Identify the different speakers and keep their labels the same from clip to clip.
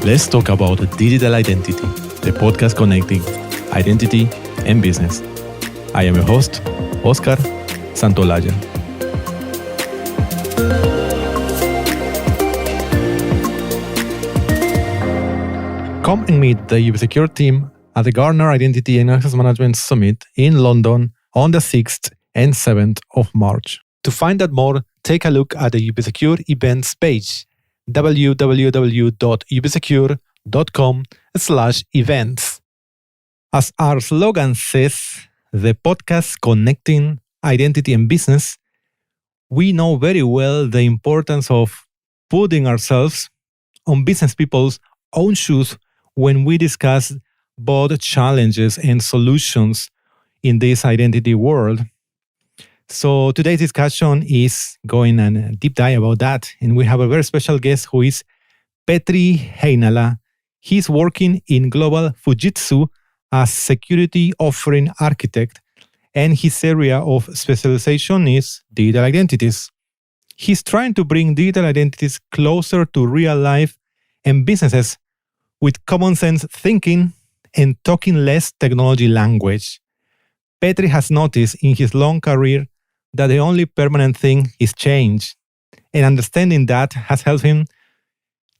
Speaker 1: Let's talk about digital identity, the podcast connecting identity and business. I am your host, Oscar Santolaya. Come and meet the Ubisecure team at the Gartner Identity and Access Management Summit in London on the 6th and 7th of March. To find out more, take a look at the Ubisecure events page, www.ubisecure.com/events. As our slogan says, the podcast connecting identity and business, we know very well the importance of putting ourselves on business people's own shoes when we discuss both challenges and solutions in this identity world. So today's discussion is going on a deep dive about that. And we have a very special guest who is Petri Heinala. He's working in Global Fujitsu as security offering architect, and his area of specialization is digital identities. He's trying to bring digital identities closer to real life and businesses with common sense thinking and talking less technology language. Petri has noticed in his long career that the only permanent thing is change, and understanding that has helped him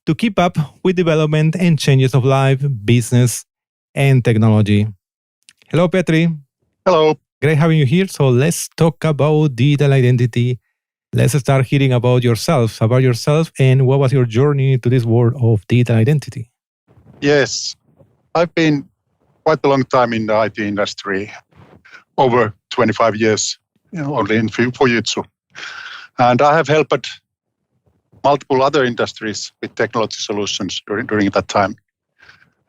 Speaker 1: to keep up with development and changes of life, business, and technology. Hello, Petri.
Speaker 2: Hello.
Speaker 1: Great having you here. So let's talk about digital identity. Let's start hearing about yourself, and what was your journey to this world of digital identity?
Speaker 2: Yes, I've been quite a long time in the IT industry, over 25 years, only in Fujitsu. And I have helped multiple other industries with technology solutions during that time.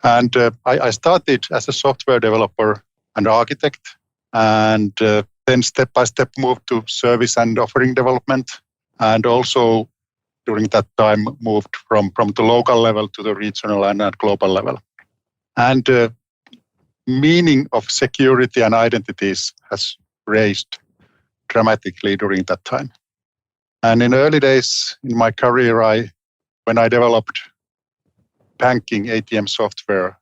Speaker 2: And I started as a software developer and architect, and then step by step moved to service and offering development, and also during that time moved from the local level to the regional and global level. And the meaning of security and identities has raised dramatically during that time. And in early days in my career, when I developed banking ATM software,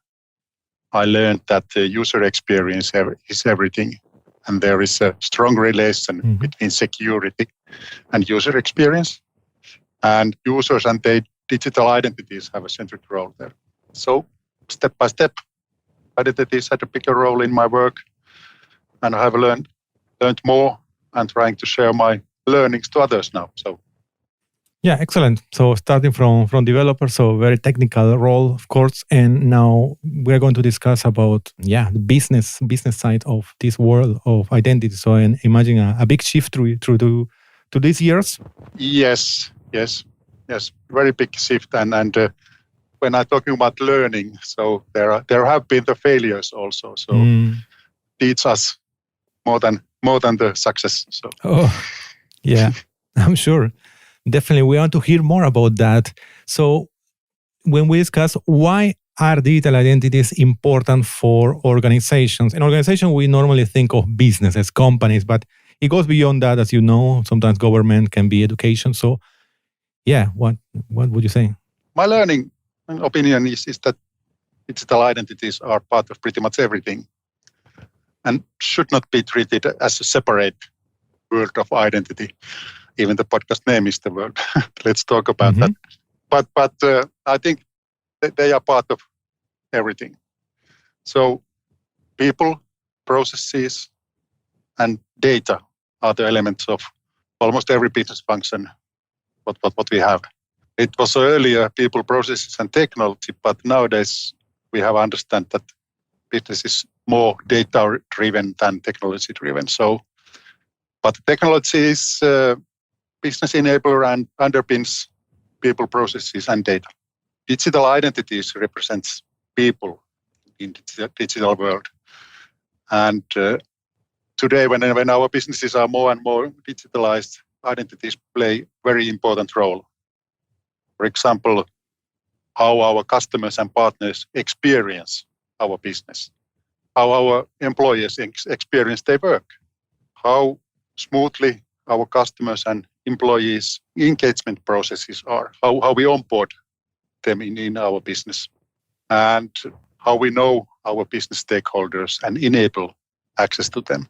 Speaker 2: I learned that the user experience is everything. And there is a strong relation between security and user experience. And users and their digital identities have a central role there. So step by step, identities had a bigger role in my work, and I have learned more and trying to share my learnings to others now. So,
Speaker 1: yeah, excellent. So starting from developer, so very technical role, of course, and now we're going to discuss about the business side of this world of identity. So, and imagine a big shift through these years.
Speaker 2: Yes, very big shift, and when I'm talking about learning, so there have been the failures also. So teach us more than the success. So.
Speaker 1: Oh, yeah, I'm sure. Definitely, we want to hear more about that. So when we discuss why are digital identities important for organizations? In organizations, we normally think of businesses, companies, but it goes beyond that, as you know. Sometimes government can be education. So, yeah, what would you say?
Speaker 2: My learning opinion is that digital identities are part of pretty much everything and should not be treated as a separate world of identity. Even the podcast name is the world. Let's talk about that. But I think they are part of everything. So people, processes, and data are the elements of almost every business function, what we have. It was earlier people, processes, and technology, but nowadays we have understand that business is more data-driven than technology-driven. So, but technology is business enabler and underpins people, processes, and data. Digital identities represents people in the digital world. And today, when our businesses are more and more digitalized, identities play a very important role. For example, how our customers and partners experience our business, how our employees experience their work, how smoothly our customers and employees' engagement processes are, how we onboard them in our business, and how we know our business stakeholders and enable access to them,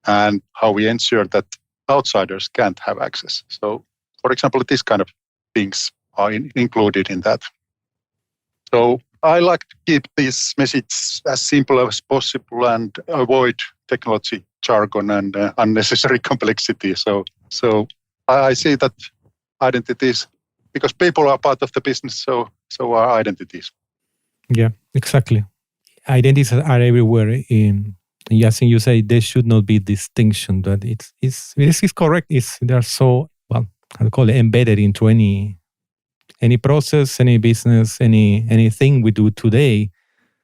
Speaker 2: and how we ensure that outsiders can't have access. So, for example, this kind of things are included in that. So I like to keep this message as simple as possible and avoid technology jargon and unnecessary complexity. So I see that identities, because people are part of the business, so are identities.
Speaker 1: Yeah, exactly. Identities are everywhere. Yes, and you say there should not be distinction. That it is correct. They are so, well, how to call it, embedded into any process, any business, anything we do today.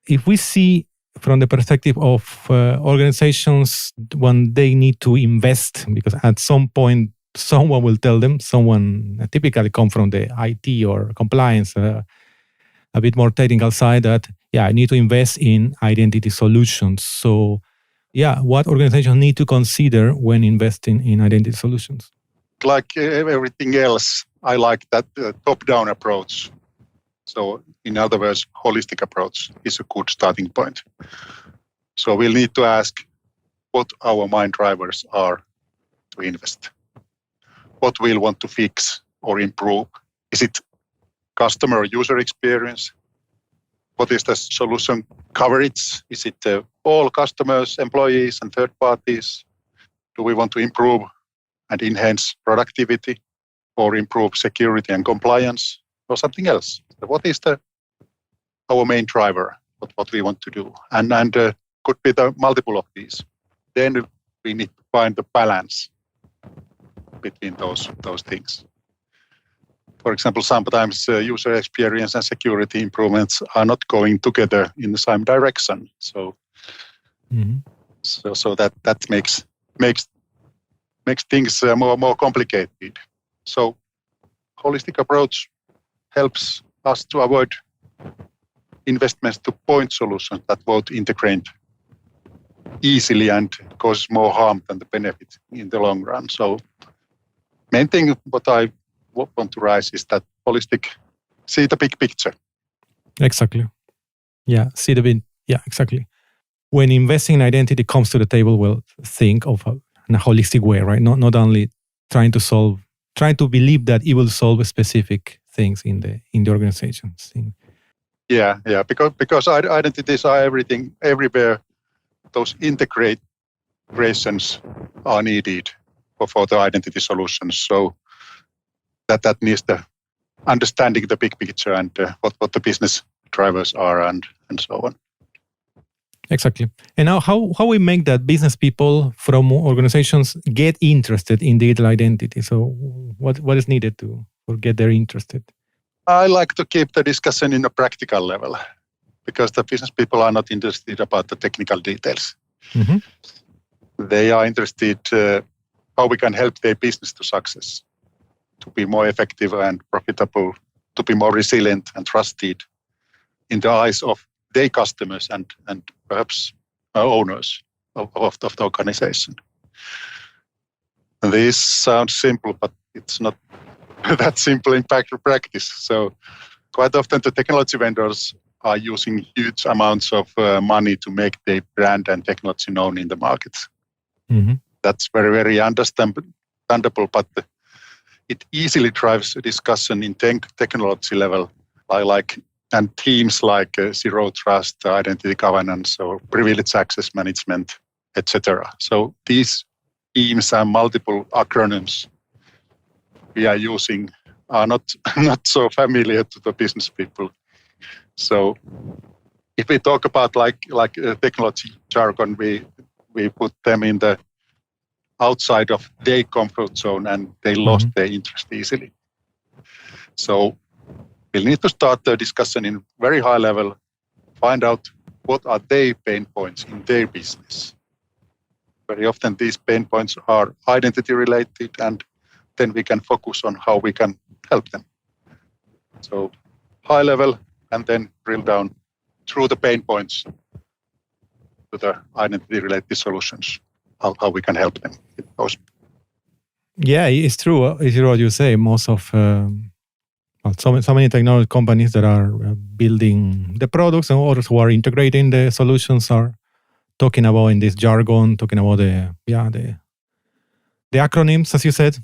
Speaker 1: If we see from the perspective of organizations when they need to invest, because at some point someone will tell them, someone typically come from the IT or compliance, a bit more technical side, that I need to invest in identity solutions. So what organizations need to consider when investing in identity solutions?
Speaker 2: Like everything else, I like that top-down approach. So in other words, holistic approach is a good starting point. So we'll need to ask what our main drivers are to invest. What we'll want to fix or improve. Is it customer or user experience? What is the solution coverage? Is it all customers, employees, and third parties? Do we want to improve and enhance productivity or improve security and compliance or something else? What is our main driver, what we want to do? And could be the multiple of these. Then we need to find the balance between those things. For example, sometimes user experience and security improvements are not going together in the same direction. So that makes things more complicated. So holistic approach helps us to avoid investments to point solutions that won't integrate easily and cause more harm than the benefit in the long run. So main thing what I want to raise is that holistic, see the big picture.
Speaker 1: Exactly. Yeah, see the big, exactly. When investing in identity comes to the table, we'll think of in a holistic way, right? Not only trying to believe that it will solve specific things in the organizations.
Speaker 2: Yeah, because identities are everything, everywhere. Those integrations are needed for the identity solutions. So that needs the understanding the big picture and what the business drivers are and so on.
Speaker 1: Exactly. And now how we make that business people from organizations get interested in digital identity? So what is needed to get them interested?
Speaker 2: I like to keep the discussion in a practical level because the business people are not interested about the technical details.
Speaker 1: Mm-hmm.
Speaker 2: They are interested how we can help their business to success, to be more effective and profitable, to be more resilient and trusted in the eyes of their customers and perhaps owners of the organization. And this sounds simple, but it's not that simple in practice. So quite often the technology vendors are using huge amounts of money to make their brand and technology known in the market.
Speaker 1: Mm-hmm.
Speaker 2: That's very, very understandable, but it easily drives a discussion in technology level, and themes like zero trust, identity governance, or privileged access management, etc. So these themes and multiple acronyms we are using are not so familiar to the business people. So if we talk about like technology jargon, we put them in the outside of their comfort zone and they lost their interest easily. So we'll need to start the discussion in very high level, find out what are their pain points in their business. Very often these pain points are identity related, and then we can focus on how we can help them. So high level and then drill down through the pain points to the identity related solutions, how we can help them with those.
Speaker 1: Yeah, it's true. It's true what you say. Most of So many technology companies that are building the products and others who are integrating the solutions are talking about in this jargon, talking about the acronyms, as you said,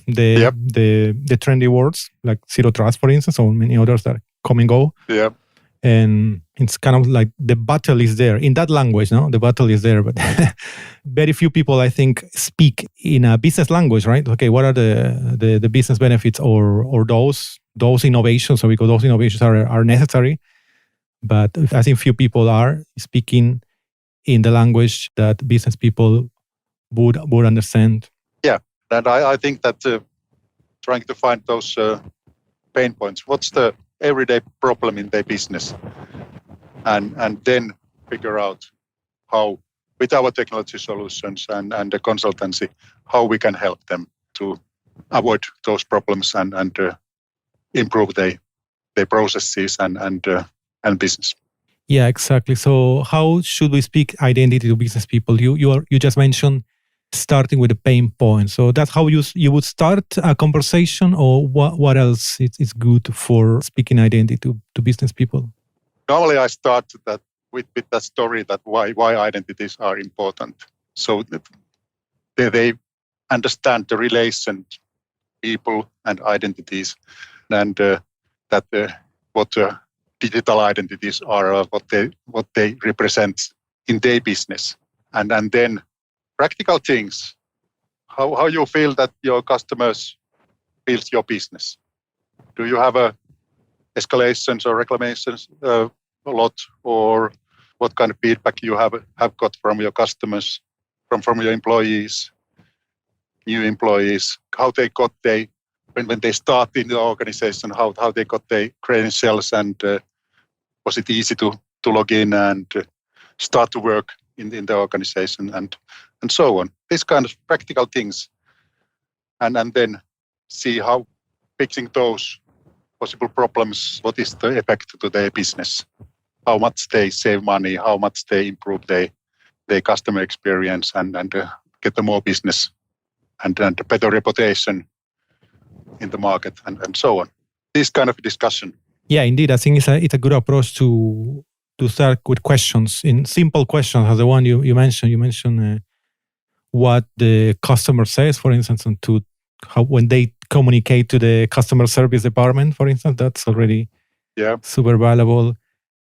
Speaker 2: Yep.
Speaker 1: the trendy words like zero trust, for instance, or many others that come and go.
Speaker 2: Yeah.
Speaker 1: And it's kind of like the battle is there in that language, no? The battle is there, but very few people, I think, speak in a business language, right? Okay, what are the business benefits or those innovations? So because those innovations are necessary, but I think few people are speaking in the language that business people would understand.
Speaker 2: Yeah, and I think that trying to find those pain points. What's the everyday problem in their business? And then figure out how, with our technology solutions and the consultancy, how we can help them to avoid those problems and improve their processes and business.
Speaker 1: Yeah, exactly. So how should we speak identity to business people? You just mentioned starting with the pain point. So that's how you would start a conversation, or what else is good for speaking identity to business people?
Speaker 2: Normally, I start that with that story that why identities are important. So that they understand the relation people and identities, and what digital identities are, what they represent in their business, and then practical things. How you feel that your customers feels your business? Do you have escalations or reclamations a lot, or what kind of feedback you have got from your customers, from your employees, new employees, how they got when they start in the organization, how they got their credentials, and was it easy to log in and start to work in the organization, and so on. These kind of practical things, and then see how fixing those possible problems, what is the effect to their business, how much they save money, how much they improve their customer experience, and get the more business and a better reputation in the market, and so on. This kind of discussion.
Speaker 1: Yeah, indeed. I think it's a good approach to start with questions, in simple questions, as the one you mentioned. You mentioned what the customer says, for instance, and to how when they communicate to the customer service department, for instance, that's already super valuable.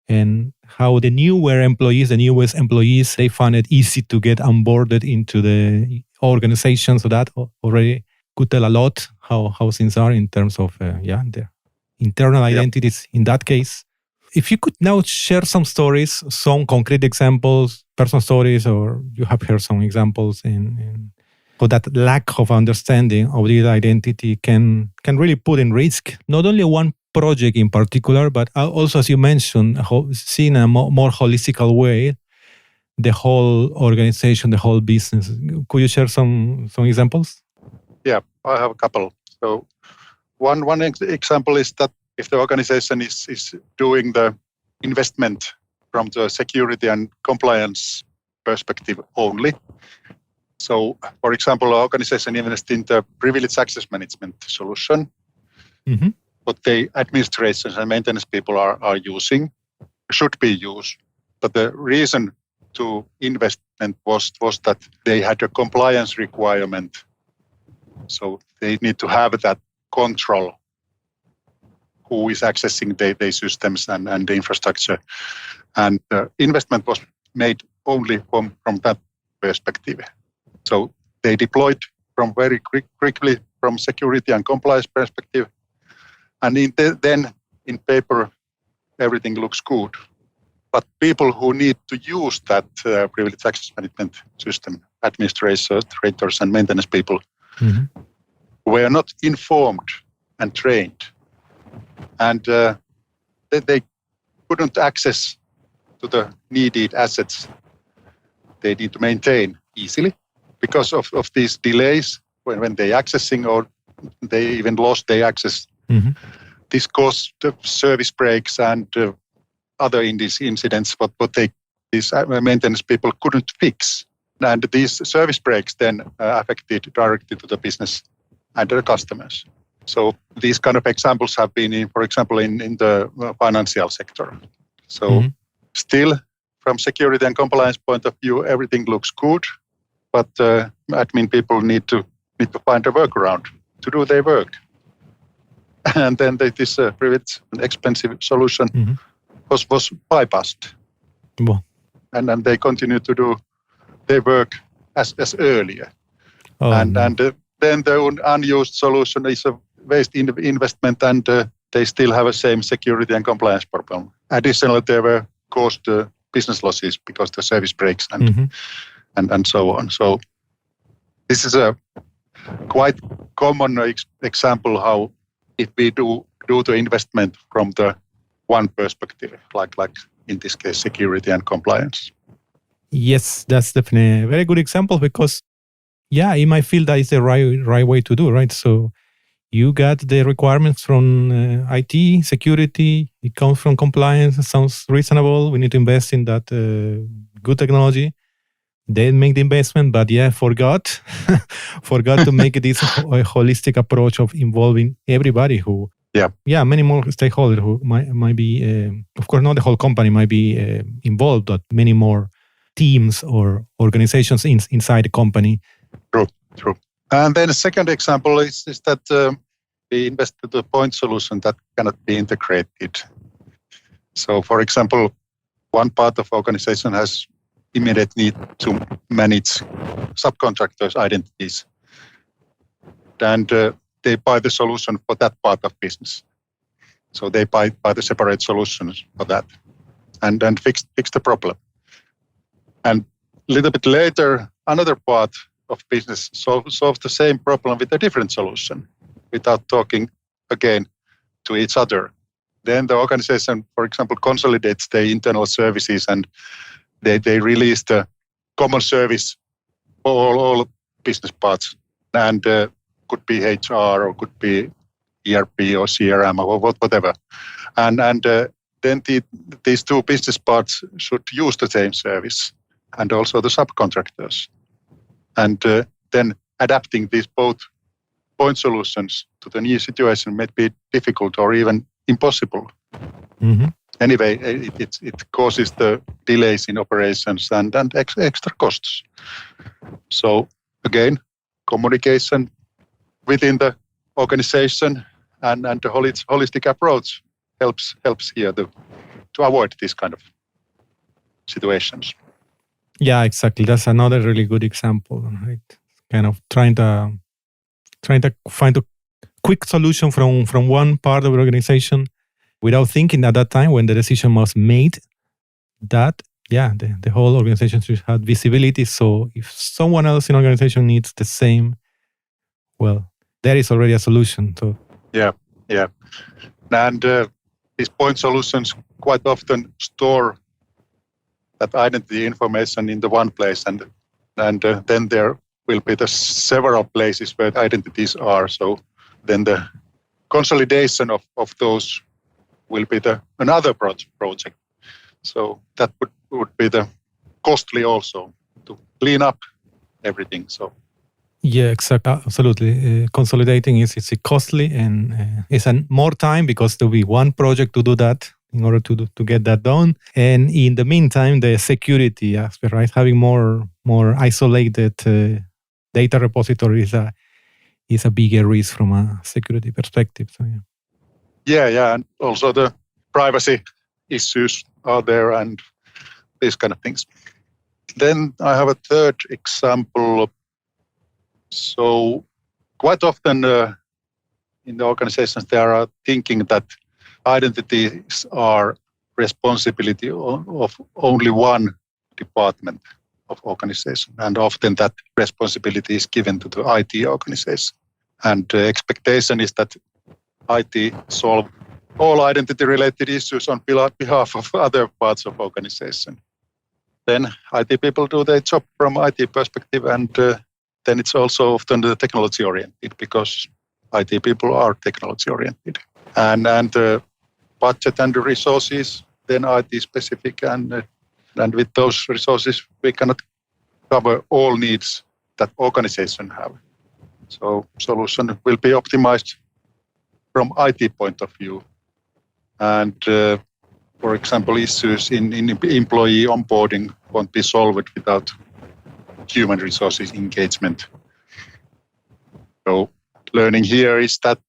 Speaker 1: And how the newest employees, they find it easy to get onboarded into the organization. So that already could tell a lot how things are in terms of their internal identities in that case. If you could now share some stories, some concrete examples, personal stories, or you have heard some examples in so that lack of understanding of the identity can really put in risk not only one project in particular, but also, as you mentioned, seeing a more holistical way, the whole organization, the whole business. Could you share some examples?
Speaker 2: Yeah, I have a couple. So one example is that if the organization is doing the investment from the security and compliance perspective only. So, for example, our organization invests in the privileged access management solution, what the administrations and maintenance people are using, should be used. But the reason to investment was that they had a compliance requirement. So they need to have that control who is accessing their systems and the infrastructure. And the investment was made only from that perspective. So they deployed from very quickly from security and compliance perspective. And then in paper, everything looks good. But people who need to use that privileged access management system, administrators and maintenance people, were not informed and trained. And they couldn't access to the needed assets they need to maintain easily because of these delays when they accessing, or they even lost their access. This caused service breaks and other incidents, but these maintenance people couldn't fix. And these service breaks then affected directly to the business and the customers. So these kind of examples have been, for example, in the financial sector. So still, from security and compliance point of view, everything looks good, but admin people need to find a workaround to do their work. And then this private and expensive solution was bypassed.
Speaker 1: Well.
Speaker 2: And they continue to do their work as earlier. And then the unused solution is a waste investment, and they still have the same security and compliance problem. Additionally, there were caused business losses because the service breaks and so on. So this is a quite common example how if we do the investment from the one perspective, like in this case, security and compliance.
Speaker 1: Yes, that's definitely a very good example because, you might feel that is the right way to do, right? So you got the requirements from IT, security, it comes from compliance, it sounds reasonable. We need to invest in that good technology. They make the investment, but forgot to make this a holistic approach of involving everybody who, many more stakeholders who might be, of course, not the whole company might be involved, but many more teams or organizations inside the company.
Speaker 2: True. And then the second example is that we invested in a point solution that cannot be integrated. So, for example, one part of organization has immediate need to manage subcontractors' identities. And they buy the solution for that part of business. So they buy the separate solutions for that and then fix the problem. And a little bit later, another part of business solves the same problem with a different solution without talking again to each other. Then the organization, for example, consolidates their internal services and they release the common service for all business parts, and could be HR or could be ERP or CRM or whatever. And then these two business parts should use the same service and also the subcontractors. And then adapting these both point solutions to the new situation may be difficult or even impossible. Anyway, it causes the delays in operations and extra costs. So again, communication within the organization and the holistic approach helps here to avoid these kind of situations.
Speaker 1: Yeah, exactly. That's another really good example, right? Kind of trying to find a quick solution from one part of the organization without thinking at that time when the decision was made that, the whole organization should have visibility. So if someone else in the organization needs the same, well, there is already a solution. So
Speaker 2: yeah. And these point solutions quite often store that identity information in the one place, and then there will be the several places where identities are. So then the consolidation of those will be another project. So that would be the costly also to clean up everything. So
Speaker 1: yeah, exactly, absolutely. Consolidating is costly and it's more time because there will be one project to do that in order to get that done. And in the meantime, the security aspect, right? Having more isolated data repository is a bigger risk from a security perspective. So
Speaker 2: yeah, and also the privacy issues are there and these kind of things. Then I have a third example. So quite often in the organizations, they are thinking that identities are responsibility of only one department of organization, and often that responsibility is given to the IT organization. And the expectation is that IT solve all identity-related issues on behalf of other parts of organization. Then IT people do their job from IT perspective, and then it's also often the technology-oriented because IT people are technology-oriented. And the budget and the resources, then IT-specific, and with those resources, we cannot cover all needs that organization have. So solution will be optimized from IT point of view. And for example, issues in employee onboarding won't be solved without human resources engagement. So learning here is that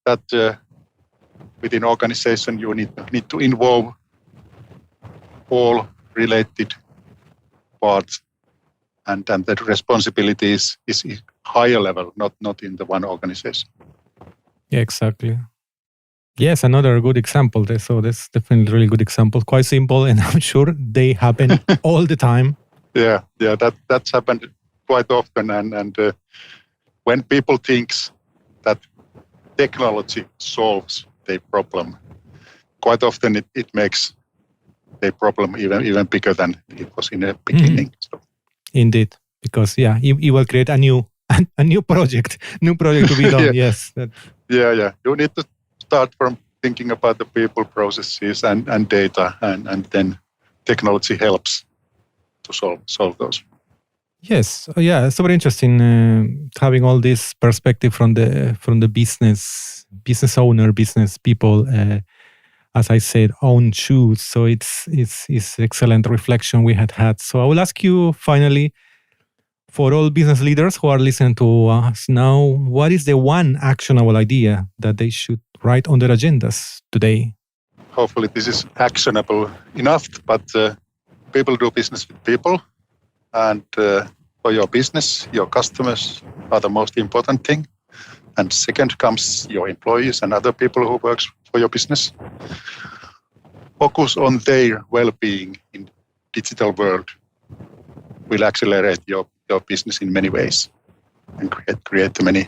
Speaker 2: within organization you need to involve all related parts, and that responsibility is higher level, not in the one organization.
Speaker 1: Yeah, exactly. Yes, another good example. So that's definitely a really good example. Quite simple, and I'm sure they happen all the time.
Speaker 2: Yeah, that's happened quite often. And when people think that technology solves their problem, quite often it makes their problem even bigger than it was in the beginning. So.
Speaker 1: Indeed, because it will create a new project to be done. Yes.
Speaker 2: Yeah. You need to start from thinking about the people, processes, and data, and then technology helps to solve those.
Speaker 1: Yes, it's very interesting having all this perspective from the business owner, business people. As I said, own shoes. So it's excellent reflection we had. So I will ask you finally, for all business leaders who are listening to us now, what is the one actionable idea that they should write on their agendas today?
Speaker 2: Hopefully this is actionable enough, but people do business with people, and for your business, your customers are the most important thing. And second comes your employees and other people who work for your business. Focus on their well-being in digital world will accelerate your business in many ways and create many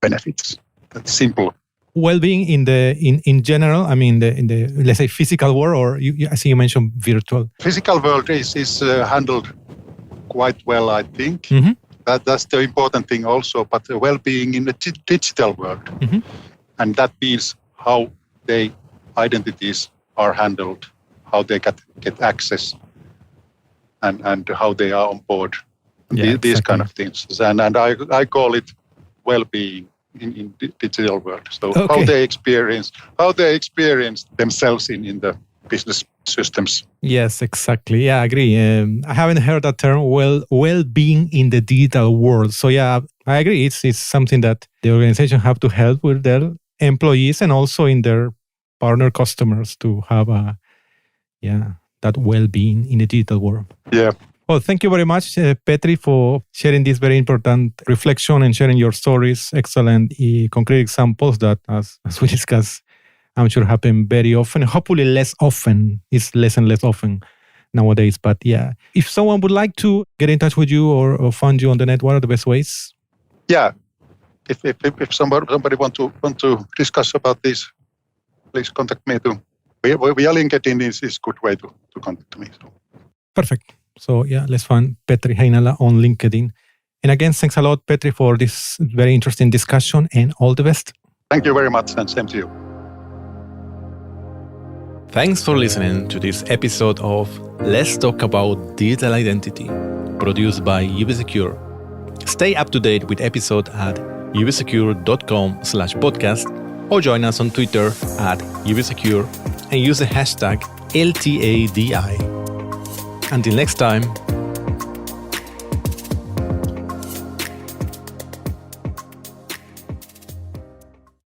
Speaker 2: benefits. That's simple.
Speaker 1: Well-being in general. I mean, in the let's say physical world, or I see you mentioned virtual.
Speaker 2: Physical world is handled quite well, I think.
Speaker 1: Mm-hmm.
Speaker 2: That's the important thing also. But the well-being in the digital world,
Speaker 1: mm-hmm.
Speaker 2: and that means how their identities are handled, how they get access, and how they are on board. These kind of things. And I call it well-being in digital world. So how they experience themselves in the business systems.
Speaker 1: Yes, exactly. Yeah, I agree. I haven't heard that term, well-being in the digital world. So yeah, I agree. It's something that the organization have to help with their employees and also in their partner customers to have that well-being in the digital world.
Speaker 2: Yeah.
Speaker 1: Well, thank you very much, Petri, for sharing this very important reflection and sharing your stories, excellent concrete examples that, as we discussed, I'm sure happen very often. Hopefully less often. It's less and less often nowadays. But yeah, if someone would like to get in touch with you or find you on the net, what are the best ways?
Speaker 2: Yeah. If somebody want to discuss about this, please contact me too. Via LinkedIn is good way to contact me. So.
Speaker 1: Perfect. So yeah, let's find Petri Heinala on LinkedIn. And again, thanks a lot, Petri, for this very interesting discussion, and all the best.
Speaker 2: Thank you very much, and same to you.
Speaker 1: Thanks for listening to this episode of Let's Talk About Digital Identity, produced by UBSecure. Stay up to date with episodes at ubsecure.com/podcast, or join us on Twitter at ubsecure and use the hashtag LTADI. Until next time,